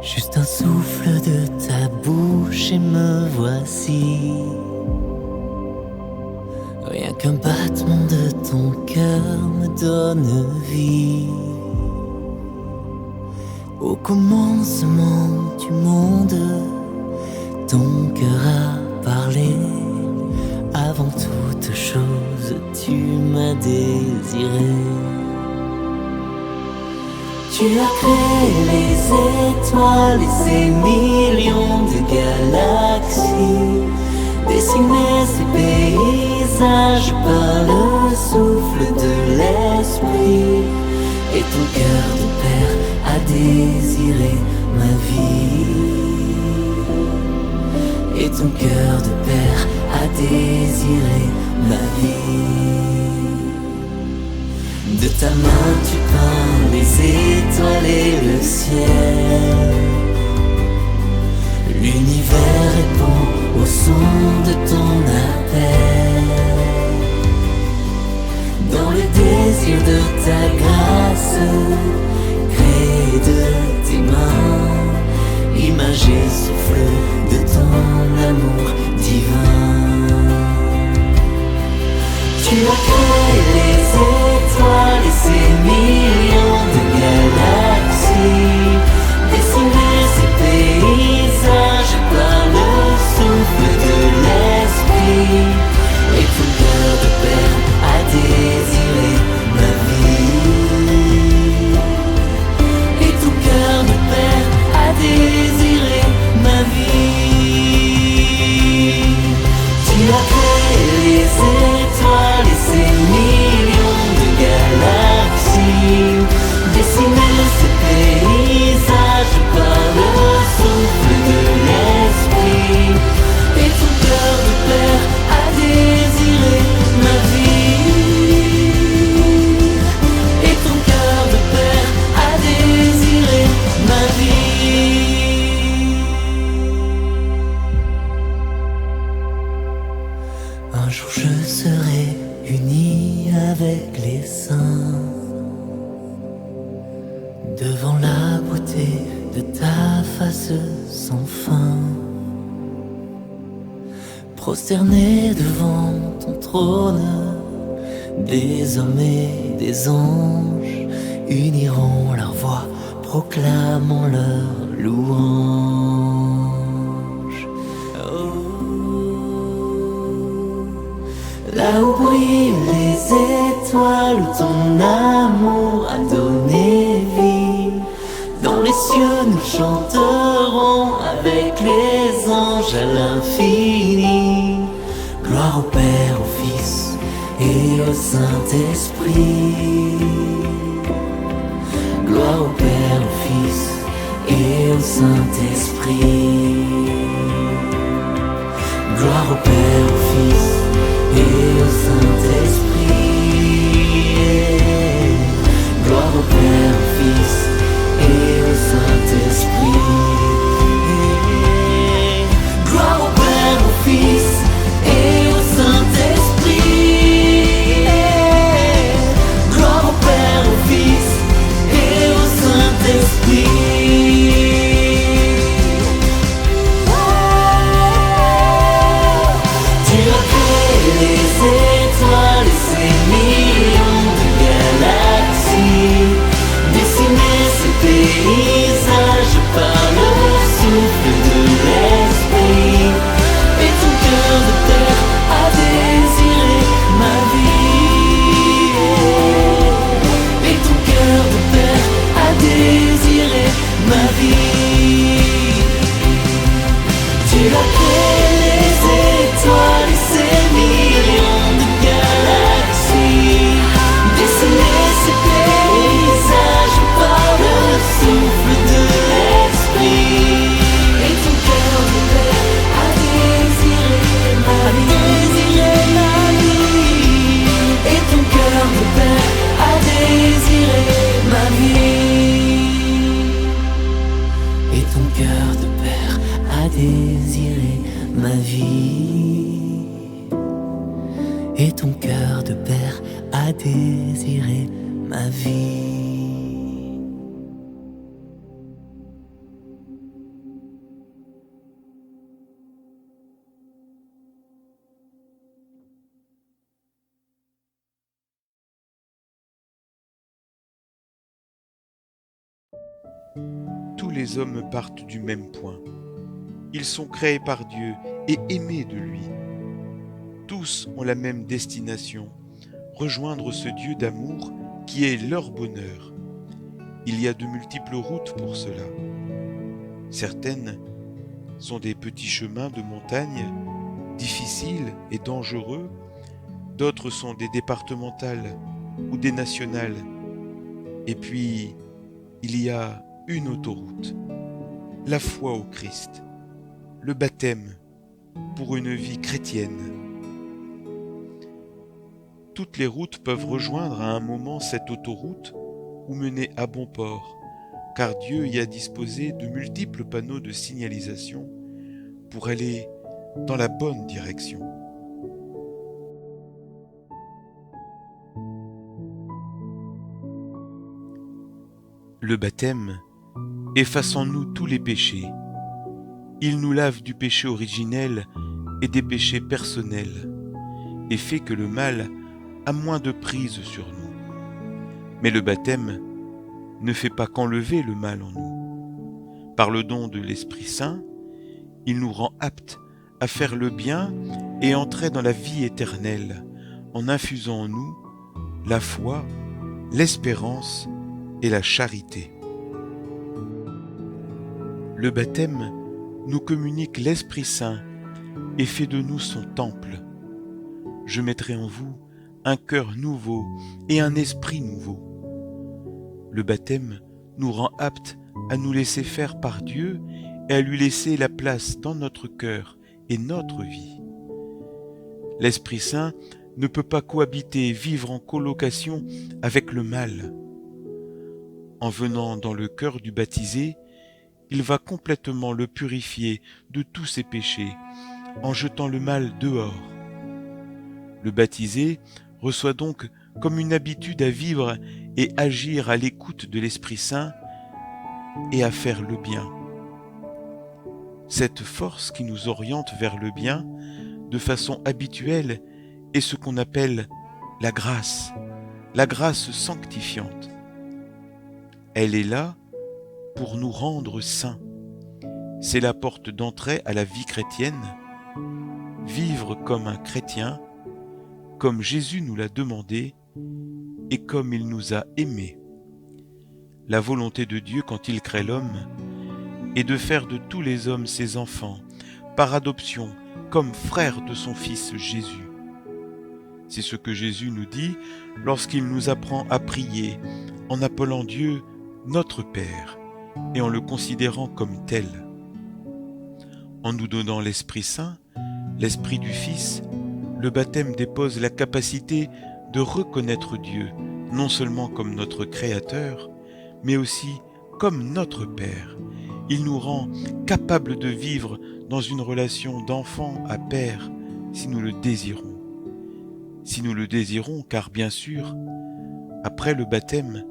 Juste un souffle de ta bouche et me voici. Rien qu'un battement de ton cœur me donne vie. Au commencement du monde, ton cœur a parlé. Avant toute chose, tu m'as désiré. Tu as créé les étoiles et ces millions de galaxies, dessiné ces paysages par le souffle de l'esprit. Et ton cœur de père a désiré ma vie. Et ton cœur de père a désiré ma vie. De ta main tu peins les étoiles et le ciel. L'univers répond au son de ton appel. Dans le désir de ta grâce, créé de tes mains, image et souffle de ton amour divin. Tu as créé les étoiles et ces millions de galaxies, dessiné ces paysages par le souffle de l'esprit. Et ton cœur de père a désiré ma vie. Et ton cœur de père a désiré ma vie. Tu as créé les étoiles et ces millions de galaxies, dessiné ces paysages par le souffle de l'esprit. Et ton cœur de père a désiré ma vie. Et ton cœur de père a désiré ma vie. Un jour je serai uni avec les saints, devant la beauté de ta face sans fin, prosterné devant ton trône. Des hommes et des anges uniront leurs voix, proclamant leur louange. Là où brillent les étoiles, où ton amour a donné vie, dans les cieux nous chanterons avec les anges à l'infini. Gloire au Père, au Fils et au Saint-Esprit. Gloire au Père, au Fils et au Saint-Esprit. Gloire au Père, au Fils et au Saint-Esprit. Gloire au Père, au Fils et au Saint-Esprit. Gloire au Père, au Fils et au Saint-Esprit. Gloire au Père, au Fils et au Saint-Esprit. Tu as créé les étoiles et ces millions de galaxies, dessiné ces paysages par le souffle de l'esprit. Et ton cœur de père a désiré ma vie. Et ton cœur de père a désiré ma vie. Tu as créé les étoiles et ces millions de galaxies, dessiné ces paysages par le souffle de l'esprit. Et ton cœur de père a désiré ma vie. Et ton cœur de père a désiré ma vie. Et ton cœur de père a désiré ma vie. Et ton cœur de père a désiré ma vie. Tous les hommes partent du même point. Ils sont créés par Dieu et aimés de lui. Tous ont la même destination, rejoindre ce Dieu d'amour qui est leur bonheur. Il y a de multiples routes pour cela. Certaines sont des petits chemins de montagne, difficiles et dangereux. D'autres sont des départementales ou des nationales. Et puis, il y a une autoroute, la foi au Christ, le baptême pour une vie chrétienne. Toutes les routes peuvent rejoindre à un moment cette autoroute ou mener à bon port, car Dieu y a disposé de multiples panneaux de signalisation pour aller dans la bonne direction. Le baptême efface en nous tous les péchés. Il nous lave du péché originel et des péchés personnels et fait que le mal a moins de prise sur nous. Mais le baptême ne fait pas qu'enlever le mal en nous. Par le don de l'Esprit Saint, il nous rend aptes à faire le bien et entrer dans la vie éternelle en infusant en nous la foi, l'espérance et la charité. Le baptême nous communique l'Esprit Saint et fait de nous son temple. Je mettrai en vous un cœur nouveau et un esprit nouveau. Le baptême nous rend aptes à nous laisser faire par Dieu et à lui laisser la place dans notre cœur et notre vie. L'Esprit Saint ne peut pas cohabiter et vivre en colocation avec le mal. En venant dans le cœur du baptisé, il va complètement le purifier de tous ses péchés, en jetant le mal dehors. Le baptisé reçoit donc comme une habitude à vivre et agir à l'écoute de l'Esprit Saint et à faire le bien. Cette force qui nous oriente vers le bien de façon habituelle est ce qu'on appelle la grâce sanctifiante. Elle est là pour nous rendre saints. C'est la porte d'entrée à la vie chrétienne. Vivre comme un chrétien, comme Jésus nous l'a demandé et comme il nous a aimés. La volonté de Dieu quand il crée l'homme est de faire de tous les hommes ses enfants, par adoption, comme frères de son Fils Jésus. C'est ce que Jésus nous dit lorsqu'il nous apprend à prier en appelant Dieu notre Père et en le considérant comme tel. En nous donnant l'Esprit Saint, l'Esprit du Fils, le baptême dépose la capacité de reconnaître Dieu, non seulement comme notre Créateur, mais aussi comme notre Père. Il nous rend capables de vivre dans une relation d'enfant à père, si nous le désirons. Si nous le désirons, car bien sûr, après le baptême,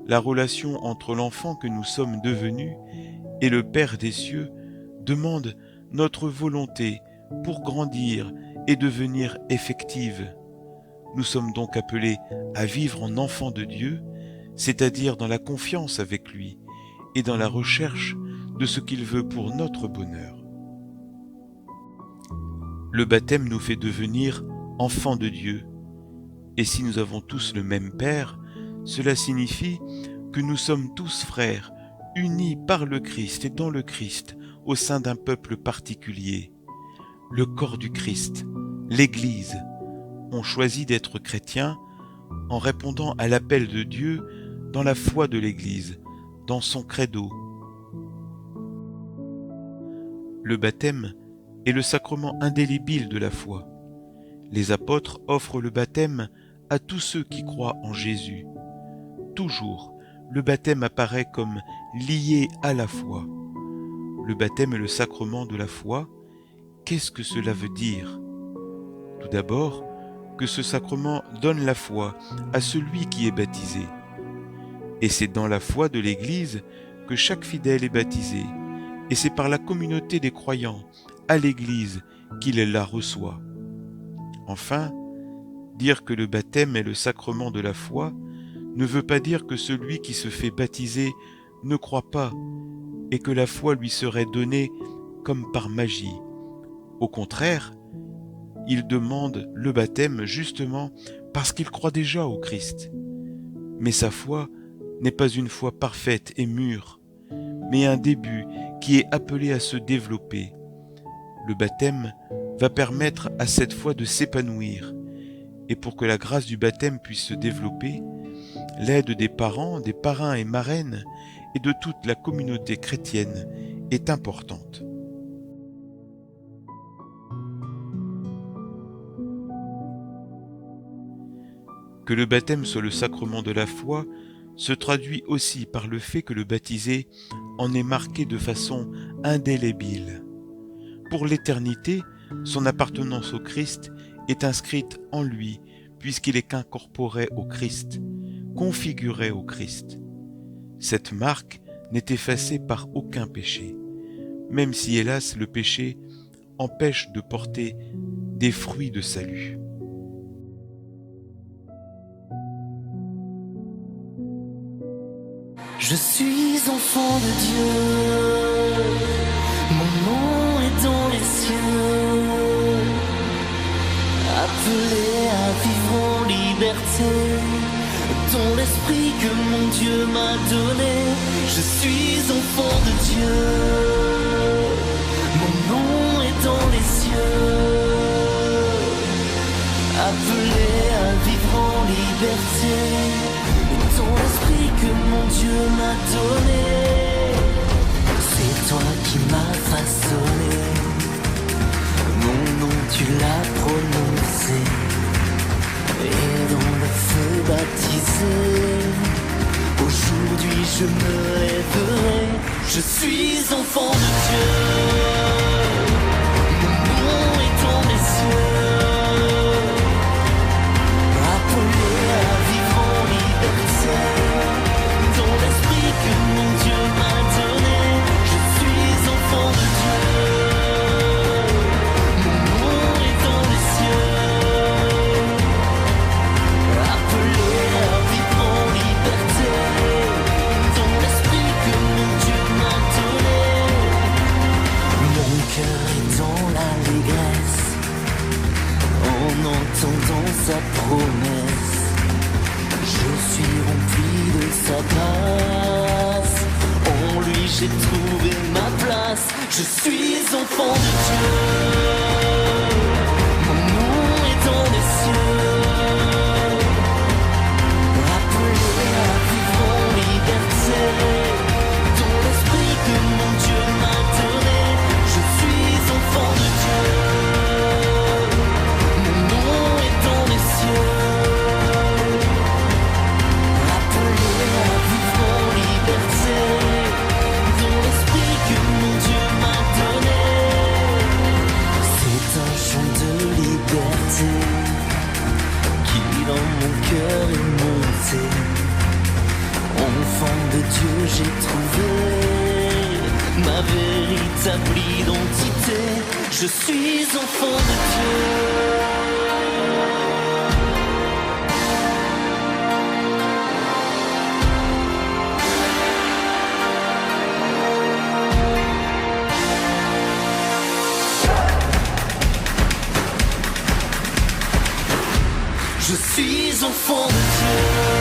la relation entre l'enfant que nous sommes devenus et le Père des cieux demande notre volonté pour grandir et devenir effective. Nous sommes donc appelés à vivre en enfants de Dieu, c'est-à-dire dans la confiance avec lui et dans la recherche de ce qu'il veut pour notre bonheur. Le baptême nous fait devenir enfants de Dieu, et si nous avons tous le même Père, cela signifie que nous sommes tous frères, unis par le Christ et dans le Christ, au sein d'un peuple particulier. Le corps du Christ, l'Église, ont choisi d'être chrétiens en répondant à l'appel de Dieu dans la foi de l'Église, dans son credo. Le baptême est le sacrement indélébile de la foi. Les apôtres offrent le baptême à tous ceux qui croient en Jésus. Toujours, le baptême apparaît comme lié à la foi. Le baptême est le sacrement de la foi. Qu'est-ce que cela veut dire ? Tout d'abord, que ce sacrement donne la foi à celui qui est baptisé. Et c'est dans la foi de l'Église que chaque fidèle est baptisé. Et c'est par la communauté des croyants à l'Église qu'il la reçoit. Enfin, dire que le baptême est le sacrement de la foi ne veut pas dire que celui qui se fait baptiser ne croit pas et que la foi lui serait donnée comme par magie. Au contraire, il demande le baptême justement parce qu'il croit déjà au Christ. Mais sa foi n'est pas une foi parfaite et mûre, mais un début qui est appelé à se développer. Le baptême va permettre à cette foi de s'épanouir, et pour que la grâce du baptême puisse se développer, l'aide des parents, des parrains et marraines et de toute la communauté chrétienne est importante. Que le baptême soit le sacrement de la foi se traduit aussi par le fait que le baptisé en est marqué de façon indélébile. Pour l'éternité, son appartenance au Christ est inscrite en lui, puisqu'il est qu'incorporé au Christ, configuré au Christ. Cette marque n'est effacée par aucun péché, même si hélas le péché empêche de porter des fruits de salut. Je suis enfant de Dieu, mon nom est dans les cieux, appelé à vivre en liberté, dans l'esprit que mon Dieu m'a donné. Je suis enfant de Dieu, mon nom est dans les cieux, appelé à vivre en liberté, dans l'esprit que mon Dieu m'a donné. C'est toi qui m'as façonné, mon nom tu l'as prononcé, et dans le feu baptisé, aujourd'hui je me lèverai. Je suis enfant de Dieu, mon nom est dans les cieux, appelé à vivre en liberté, dans l'esprit que mon Dieu m'a donné. Je suis enfant de Dieu, mon nom est dans les cieux, appelé à vivre en liberté, dans l'esprit que mon Dieu m'a donné. Mon cœur est dans l'allégresse en entendant sa promesse. Je suis rempli de sa grâce, en lui j'ai trouvé ma place. Je suis enfant de Dieu, mon nom est dans les cieux, appelé à vivre en liberté, dans l'esprit que mon Dieu m'a donné. Je suis enfant de Dieu, mon nom est dans les cieux, appelé à vivre en liberté, dans l'esprit que mon Dieu m'a donné. C'est un chant de liberté qui dans mon cœur est monté. Enfant de Dieu, j'ai trouvé ma véritable identité. Je suis enfant de Dieu. Je suis enfant de Dieu.